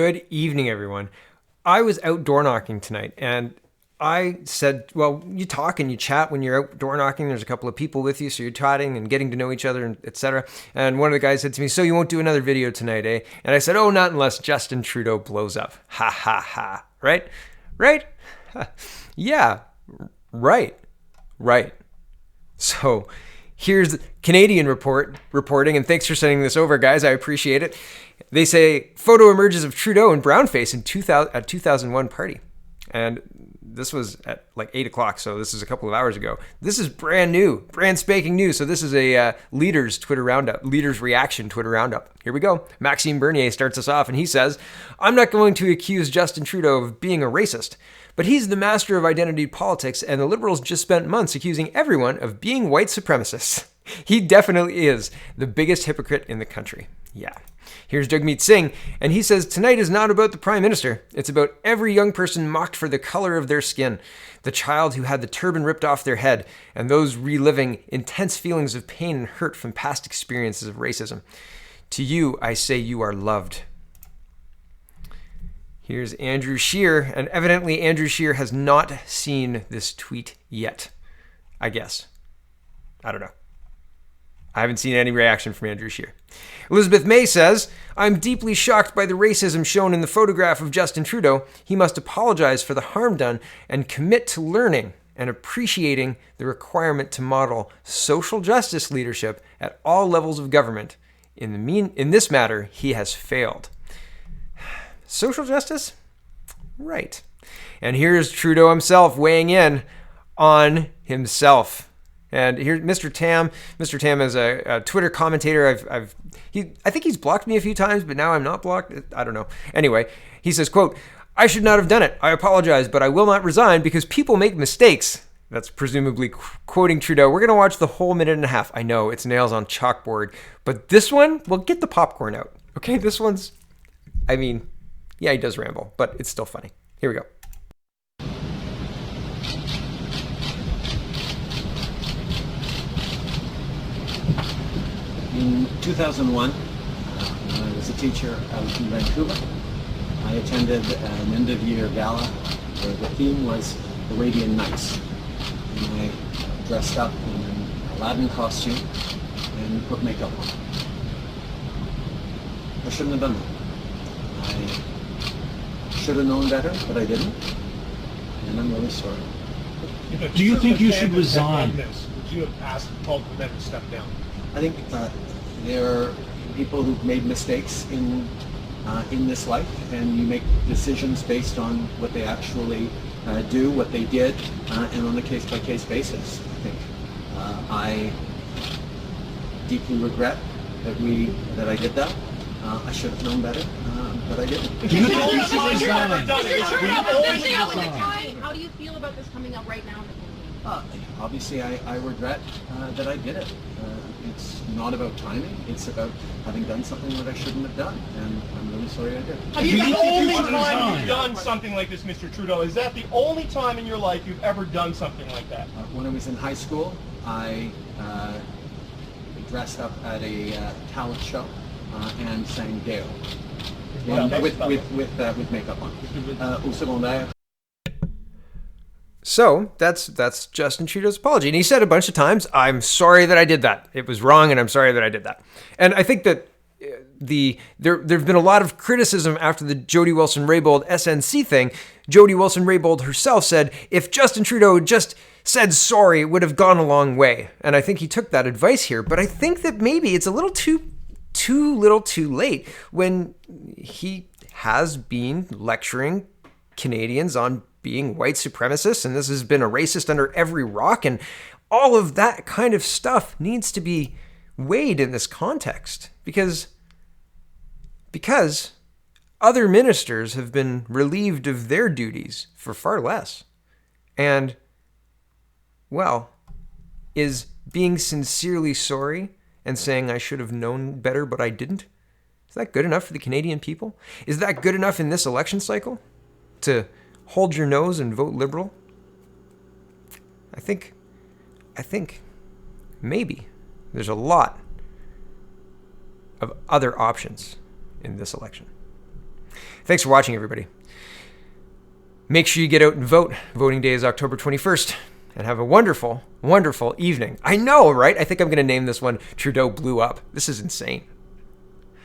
Good evening, everyone. I was out door knocking tonight, and I said, well, you talk and you chat when you're out door knocking. There's a couple of people with you, so you're chatting and getting to know each other, and etc. And one of the guys said to me, so you won't do another video tonight, eh? And I said, oh, not unless Justin Trudeau blows up. Ha, ha, ha. Right? Right? Yeah. Right. Right. So here's Canadian reporting, and thanks for sending this over, guys. I appreciate it. They say photo emerges of Trudeau in brownface at 2001 party. And this was at like 8 o'clock, so this is a couple of hours ago. This is brand new, brand spanking new. So this is a Leaders Twitter Roundup, Leaders Reaction Twitter Roundup. Here we go. Maxime Bernier starts us off, and he says, I'm not going to accuse Justin Trudeau of being a racist, but he's the master of identity politics, and the Liberals just spent months accusing everyone of being white supremacists. He definitely is the biggest hypocrite in the country. Yeah. Here's Jagmeet Singh, and he says, tonight is not about the Prime Minister. It's about every young person mocked for the color of their skin, the child who had the turban ripped off their head, and those reliving intense feelings of pain and hurt from past experiences of racism. To you, I say you are loved. Here's Andrew Scheer, and evidently Andrew Scheer has not seen this tweet yet, I guess. I don't know. I haven't seen any reaction from Andrew Scheer. Elizabeth May says, I'm deeply shocked by the racism shown in the photograph of Justin Trudeau. He must apologize for the harm done and commit to learning and appreciating the requirement to model social justice leadership at all levels of government. In this matter, he has failed. Social justice? Right. And here's Trudeau himself weighing in on himself. And here's Mr. Tam. Mr. Tam is a Twitter commentator. I think he's blocked me a few times, but now I'm not blocked. I don't know. Anyway, he says, quote, I should not have done it. I apologize, but I will not resign because people make mistakes. That's presumably quoting Trudeau. We're going to watch the whole minute and a half. I know, it's nails on chalkboard. But this one, well, get the popcorn out. Okay, this one's, I mean, yeah, he does ramble, but it's still funny. Here we go. In 2001, I was a teacher out in Vancouver. I attended an end-of-year gala where the theme was Arabian Nights. And I dressed up in an Aladdin costume and put makeup on. I shouldn't have done that. I should have known better, but I didn't. And I'm really sorry. Do you think you should resign? Would you have called for them to step down? I think there are people who've made mistakes in this life, and you make decisions based on what they actually do, what they did, and on a case-by-case basis. I think I deeply regret that I did that. I should have known better, but I didn't. Do you think you should resign? How do you feel about this coming up right now? Obviously, I regret that I did it. It's not about timing. It's about having done something that I shouldn't have done, and I'm really sorry I did. The only time you've done something like this, Mr. Trudeau, is that the only time in your life you've ever done something like that? When I was in high school, I dressed up at a talent show and sang Dale with makeup on. Au secondaire. So that's Justin Trudeau's apology. And he said a bunch of times, I'm sorry that I did that. It was wrong, and I'm sorry that I did that. And I think that there've been a lot of criticism after the Jody Wilson-Raybould SNC thing. Jody Wilson-Raybould herself said, if Justin Trudeau just said sorry, it would have gone a long way. And I think he took that advice here. But I think that maybe it's a little too late when he has been lecturing Canadians on being white supremacists, and this has been a racist under every rock, and all of that kind of stuff needs to be weighed in this context because other ministers have been relieved of their duties for far less. And, well, is being sincerely sorry and saying I should have known better but I didn't, is that good enough for the Canadian people? Is that good enough in this election cycle to hold your nose and vote Liberal? I think maybe there's a lot of other options in this election. Thanks for watching, everybody. Make sure you get out and vote. Voting day is October 21st. And have a wonderful, wonderful evening. I know, right? I think I'm going to name this one Trudeau Blew Up. This is insane.